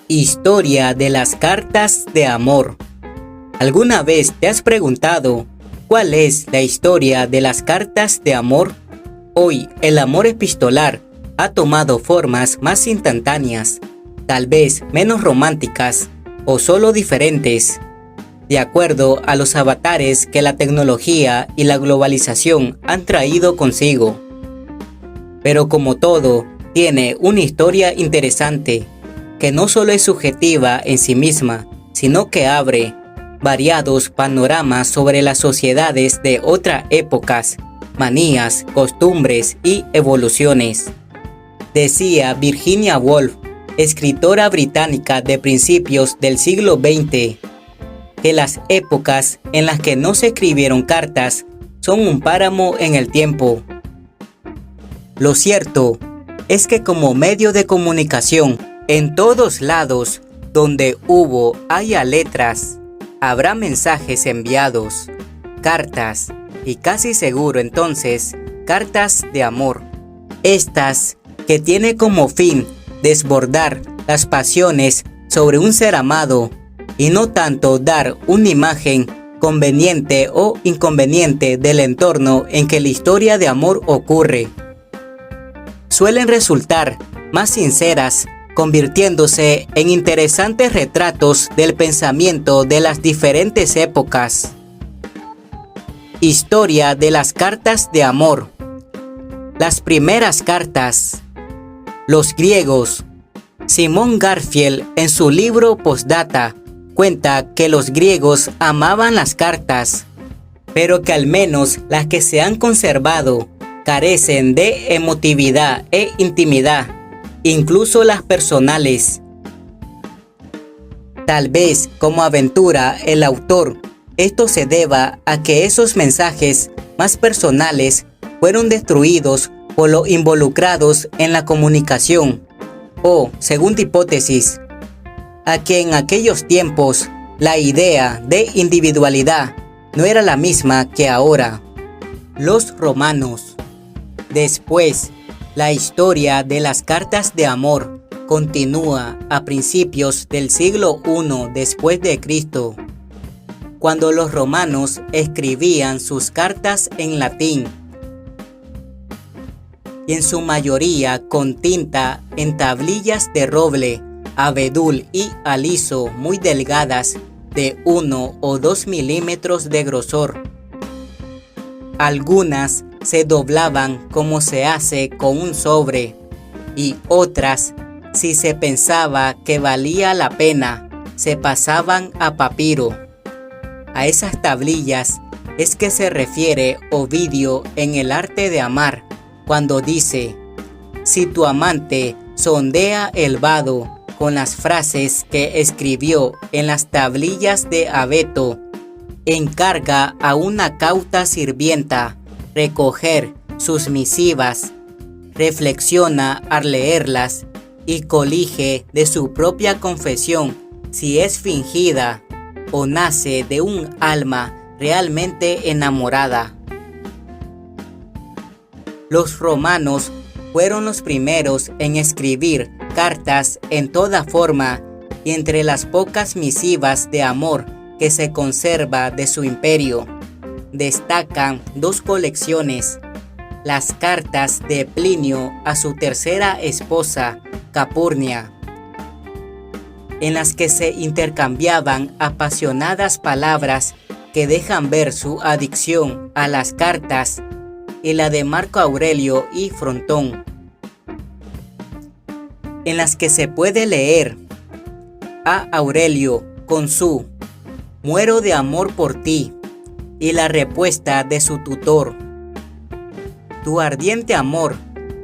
Historia de las cartas de amor. ¿Alguna vez te has preguntado cuál es la historia de las cartas de amor? Hoy el amor epistolar ha tomado formas más instantáneas, tal vez menos románticas o solo diferentes, de acuerdo a los avatares que la tecnología y la globalización han traído consigo. Pero como todo, tiene una historia interesante, que no solo es subjetiva en sí misma, sino que abre variados panoramas sobre las sociedades de otras épocas, manías, costumbres y evoluciones. Decía Virginia Woolf, escritora británica de principios del siglo XX, que las épocas en las que no se escribieron cartas son un páramo en el tiempo. Lo cierto es que como medio de comunicación, en todos lados donde haya letras, habrá mensajes enviados, cartas y casi seguro entonces cartas de amor. Estas que tiene como fin desbordar las pasiones sobre un ser amado y no tanto dar una imagen conveniente o inconveniente del entorno en que la historia de amor ocurre. Suelen resultar más sinceras, convirtiéndose en interesantes retratos del pensamiento de las diferentes épocas. Historia de las cartas de amor. Las primeras cartas. Los griegos. Simón Garfield, en su libro Postdata, cuenta que los griegos amaban las cartas, pero que al menos las que se han conservado carecen de emotividad e intimidad, incluso las personales. Tal vez, como aventura el autor, esto se deba a que esos mensajes más personales fueron destruidos por los involucrados en la comunicación, o, segunda hipótesis, a que en aquellos tiempos la idea de individualidad no era la misma que ahora. Los romanos. Después, la historia de las cartas de amor continúa a principios del siglo I después de Cristo, cuando los romanos escribían sus cartas en latín, y en su mayoría con tinta en tablillas de roble, abedul y aliso muy delgadas de 1 o 2 milímetros de grosor. Algunas se doblaban como se hace con un sobre, y otras, si se pensaba que valía la pena, se pasaban a papiro. A esas tablillas es que se refiere Ovidio en El arte de amar, cuando dice: si tu amante sondea el vado con las frases que escribió en las tablillas de abeto, encarga a una cauta sirvienta recoger sus misivas, reflexiona al leerlas y colige de su propia confesión si es fingida o nace de un alma realmente enamorada. Los romanos fueron los primeros en escribir cartas en toda forma, y entre las pocas misivas de amor que se conserva de su imperio, destacan dos colecciones: las cartas de Plinio a su tercera esposa, Capurnia, en las que se intercambiaban apasionadas palabras que dejan ver su adicción a las cartas, y la de Marco Aurelio y Frontón, en las que se puede leer a Aurelio con su "muero de amor por ti", y la respuesta de su tutor: tu ardiente amor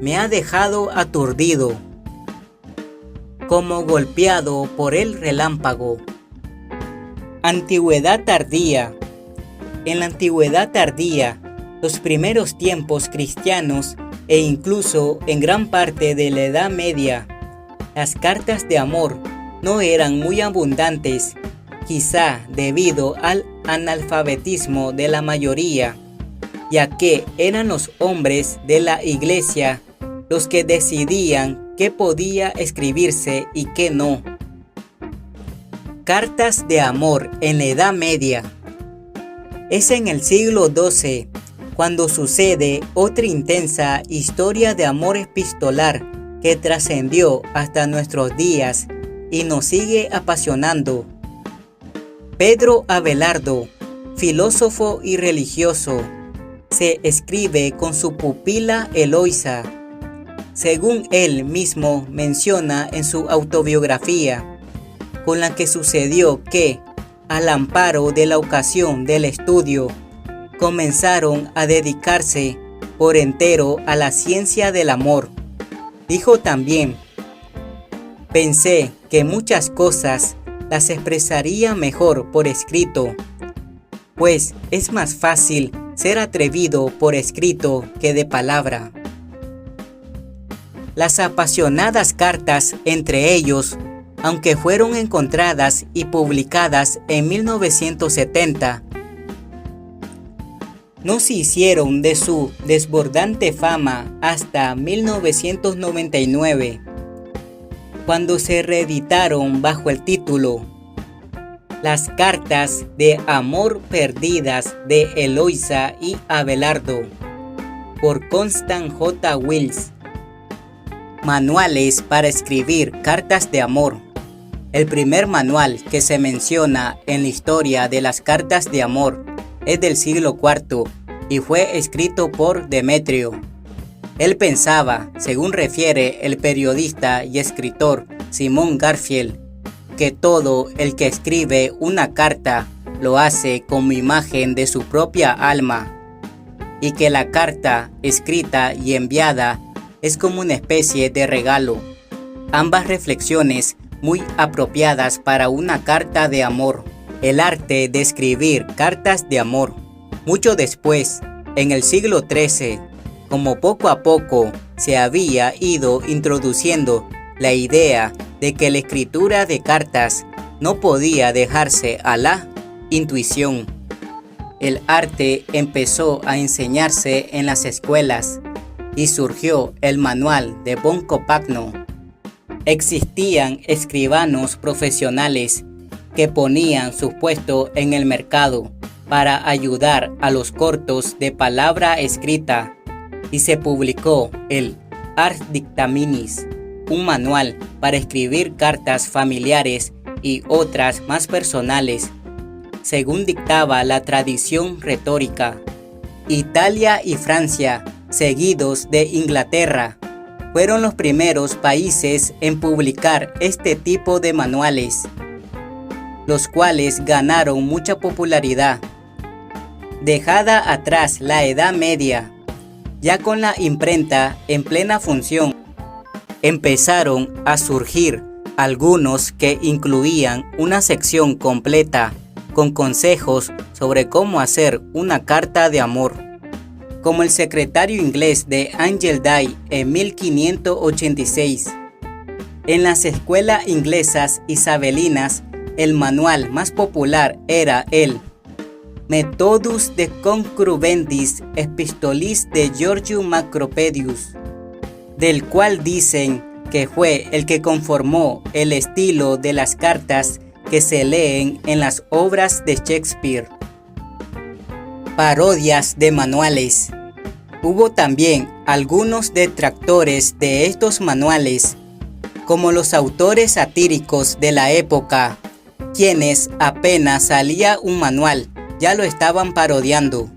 me ha dejado aturdido, como golpeado por el relámpago. Antigüedad tardía. En la antigüedad tardía, los primeros tiempos cristianos e incluso en gran parte de la Edad Media, las cartas de amor no eran muy abundantes, quizá debido al analfabetismo de la mayoría, ya que eran los hombres de la iglesia los que decidían qué podía escribirse y qué no. Cartas de amor en la Edad Media. Es en el siglo XII cuando sucede otra intensa historia de amor epistolar que trascendió hasta nuestros días y nos sigue apasionando. Pedro Abelardo, filósofo y religioso, se escribe con su pupila Eloisa, según él mismo menciona en su autobiografía, con la que sucedió que, al amparo de la ocasión del estudio, comenzaron a dedicarse por entero a la ciencia del amor. Dijo también: pensé que muchas cosas las expresaría mejor por escrito, pues es más fácil ser atrevido por escrito que de palabra. Las apasionadas cartas entre ellos, aunque fueron encontradas y publicadas en 1970, no se hicieron de su desbordante fama hasta 1999, cuando se reeditaron bajo el título Las cartas de amor perdidas de Eloisa y Abelardo, por Constance J. Wills. Manuales para escribir cartas de amor. El primer manual que se menciona en la historia de las cartas de amor es del siglo IV y fue escrito por Demetrio. Él pensaba, según refiere el periodista y escritor Simon Garfield, que todo el que escribe una carta lo hace como imagen de su propia alma, y que la carta escrita y enviada es como una especie de regalo. Ambas reflexiones muy apropiadas para una carta de amor. El arte de escribir cartas de amor. Mucho después, en el siglo XIII, como poco a poco se había ido introduciendo la idea de que la escritura de cartas no podía dejarse a la intuición, el arte empezó a enseñarse en las escuelas y surgió el manual de von Copagno. Existían escribanos profesionales que ponían su puesto en el mercado para ayudar a los cortos de palabra escrita, y se publicó el Ars Dictaminis, un manual para escribir cartas familiares y otras más personales, según dictaba la tradición retórica. Italia y Francia, seguidos de Inglaterra, fueron los primeros países en publicar este tipo de manuales, los cuales ganaron mucha popularidad. Dejada atrás la Edad Media, ya con la imprenta en plena función, empezaron a surgir algunos que incluían una sección completa con consejos sobre cómo hacer una carta de amor, como el secretario inglés de Angel Day en 1586. En las escuelas inglesas isabelinas, el manual más popular era el Methodus de Concludendis Epistolis de Georgius Macropedius, del cual dicen que fue el que conformó el estilo de las cartas que se leen en las obras de Shakespeare. Parodias de manuales. Hubo también algunos detractores de estos manuales, como los autores satíricos de la época, quienes apenas salía un manual, ya lo estaban parodiando.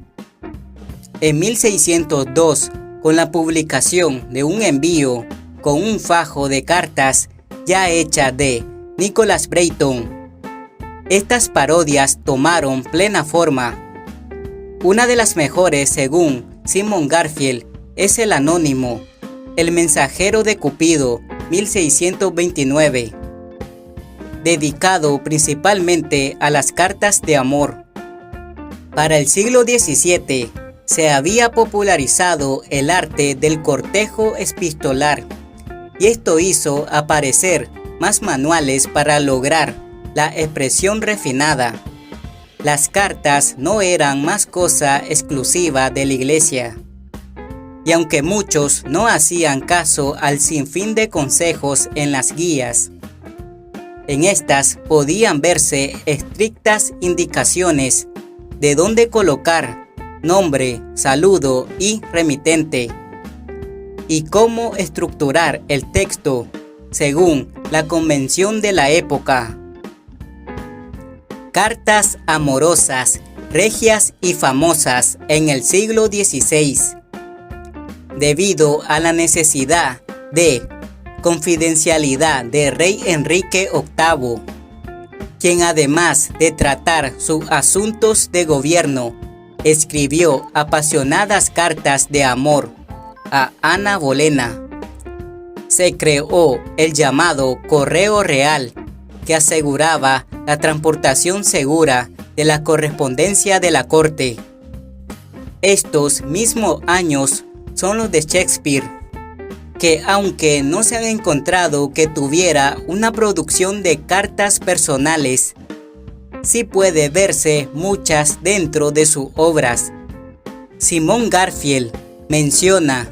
En 1602, con la publicación de un envío con un fajo de cartas ya hecha de Nicholas Brayton, estas parodias tomaron plena forma. Una de las mejores, según Simon Garfield, es el anónimo, El mensajero de Cupido, 1629, dedicado principalmente a las cartas de amor. Para el siglo XVII se había popularizado el arte del cortejo epistolar, y esto hizo aparecer más manuales para lograr la expresión refinada. Las cartas no eran más cosa exclusiva de la iglesia, y aunque muchos no hacían caso al sinfín de consejos en las guías, En estas podían verse estrictas indicaciones de dónde colocar nombre, saludo y remitente, y cómo estructurar el texto según la convención de la época. Cartas amorosas, regias y famosas en el siglo XVI, debido a la necesidad de confidencialidad de rey Enrique VIII, quien además de tratar sus asuntos de gobierno, escribió apasionadas cartas de amor a Ana Bolena. Se creó el llamado Correo Real, que aseguraba la transportación segura de la correspondencia de la corte. Estos mismos años son los de Shakespeare, que aunque no se han encontrado que tuviera una producción de cartas personales, sí puede verse muchas dentro de sus obras. Simón Garfield menciona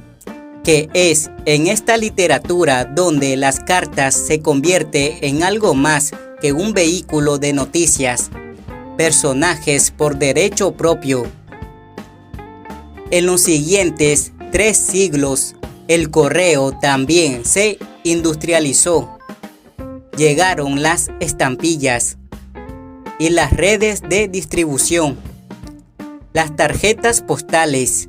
que es en esta literatura donde las cartas se convierte en algo más que un vehículo de noticias, personajes por derecho propio. En los siguientes 3 siglos, el correo también se industrializó. Llegaron las estampillas y las redes de distribución, las tarjetas postales,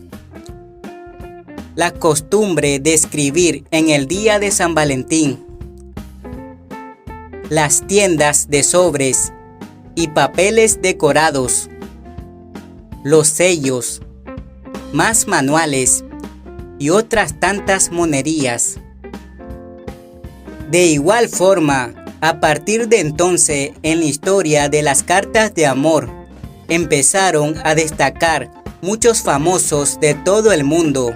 la costumbre de escribir en el día de San Valentín, las tiendas de sobres y papeles decorados, los sellos, más manuales y otras tantas monerías. De igual forma, a partir de entonces, en la historia de las cartas de amor, empezaron a destacar muchos famosos de todo el mundo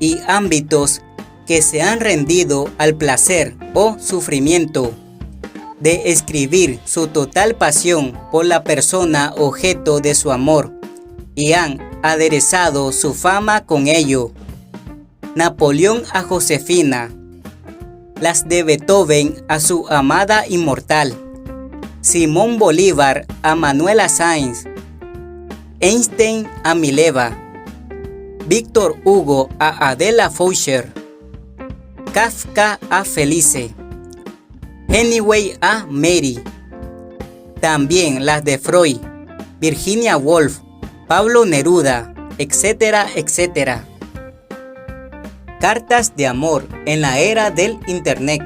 y ámbitos que se han rendido al placer o sufrimiento de escribir su total pasión por la persona objeto de su amor y han aderezado su fama con ello. Napoleón a Josefina, las de Beethoven a su amada inmortal, Simón Bolívar a Manuela Sáenz, Einstein a Mileva, Víctor Hugo a Adela Foucher, Kafka a Felice, Hemingway a Mary. También las de Freud, Virginia Woolf, Pablo Neruda, etcétera, etcétera. Cartas de amor en la era del Internet.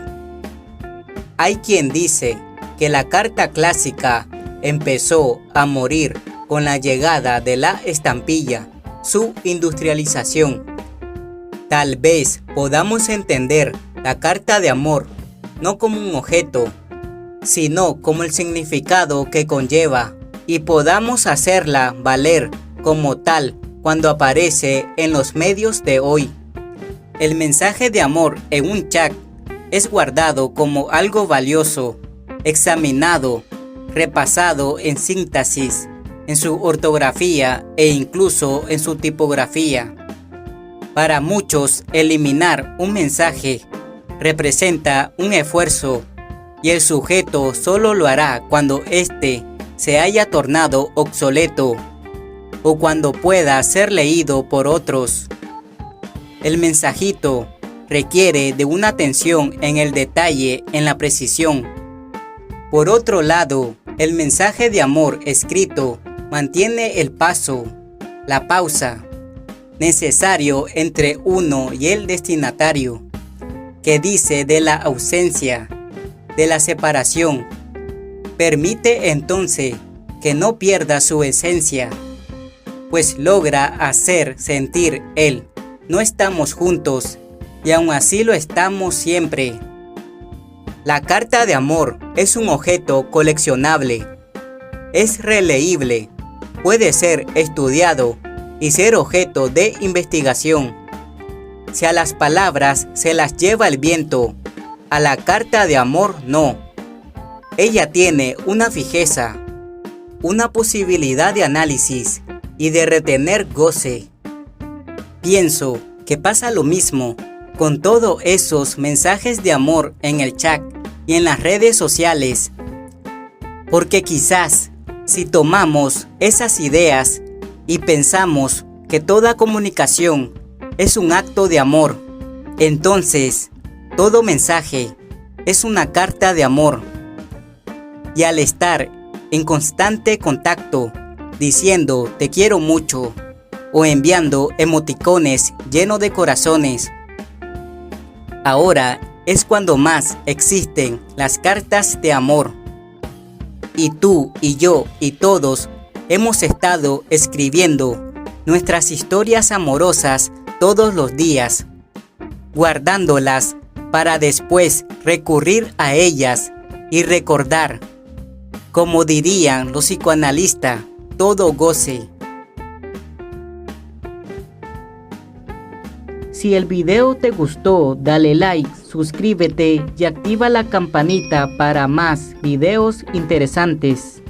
Hay quien dice que la carta clásica empezó a morir con la llegada de la estampilla, su industrialización. Tal vez podamos entender la carta de amor no como un objeto, sino como el significado que conlleva y podamos hacerla valer como tal cuando aparece en los medios de hoy. El mensaje de amor en un chat es guardado como algo valioso, examinado, repasado en síntesis, en su ortografía e incluso en su tipografía. Para muchos, eliminar un mensaje representa un esfuerzo y el sujeto solo lo hará cuando éste se haya tornado obsoleto o cuando pueda ser leído por otros. El mensajito requiere de una atención en el detalle, en la precisión. Por otro lado, el mensaje de amor escrito mantiene el paso, la pausa, necesario entre uno y el destinatario, que dice de la ausencia, de la separación. Permite entonces que no pierda su esencia, pues logra hacer sentir él. No estamos juntos y aún así lo estamos siempre. La carta de amor es un objeto coleccionable, es releíble, puede ser estudiado y ser objeto de investigación. Si a las palabras se las lleva el viento, a la carta de amor no. Ella tiene una fijeza, una posibilidad de análisis y de retener goce. Pienso que pasa lo mismo con todos esos mensajes de amor en el chat y en las redes sociales. Porque quizás si tomamos esas ideas y pensamos que toda comunicación es un acto de amor, entonces todo mensaje es una carta de amor. Y al estar en constante contacto, diciendo te quiero mucho o enviando emoticones llenos de corazones, ahora es cuando más existen las cartas de amor. Y tú y yo y todos hemos estado escribiendo nuestras historias amorosas todos los días, guardándolas para después recurrir a ellas y recordar. Como dirían los psicoanalistas, todo goce. Si el video te gustó, dale like, suscríbete y activa la campanita para más videos interesantes.